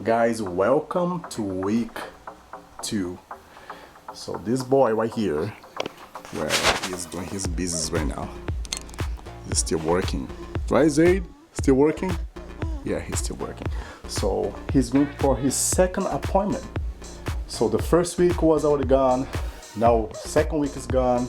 Guys, welcome to week 2. So this boy right here, well, he's doing his business right now. He's still working, right, Zaid? Still working? Yeah, he's still working. So he's going for his second appointment. So the first week was already gone. Now second week is gone.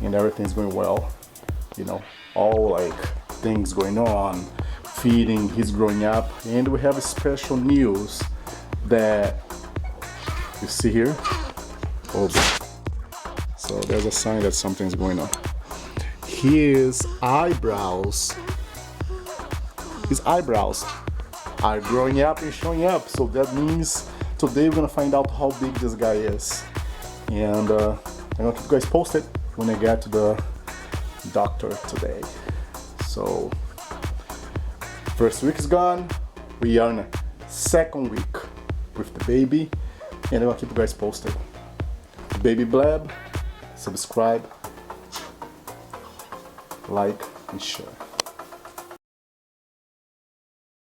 And everything's going well, you know, all like things going on, feeding, he's growing up. And we have a special news that you see here. Oh, so there's a sign that something's going on. His eyebrows are growing up and showing up. So that means today we're gonna find out how big this guy is. And I'm gonna keep you guys posted when I get to the doctor today. So first week is gone. We are in the second week with the baby, and I'm gonna keep you guys posted. BabyBlab, subscribe, like, and share.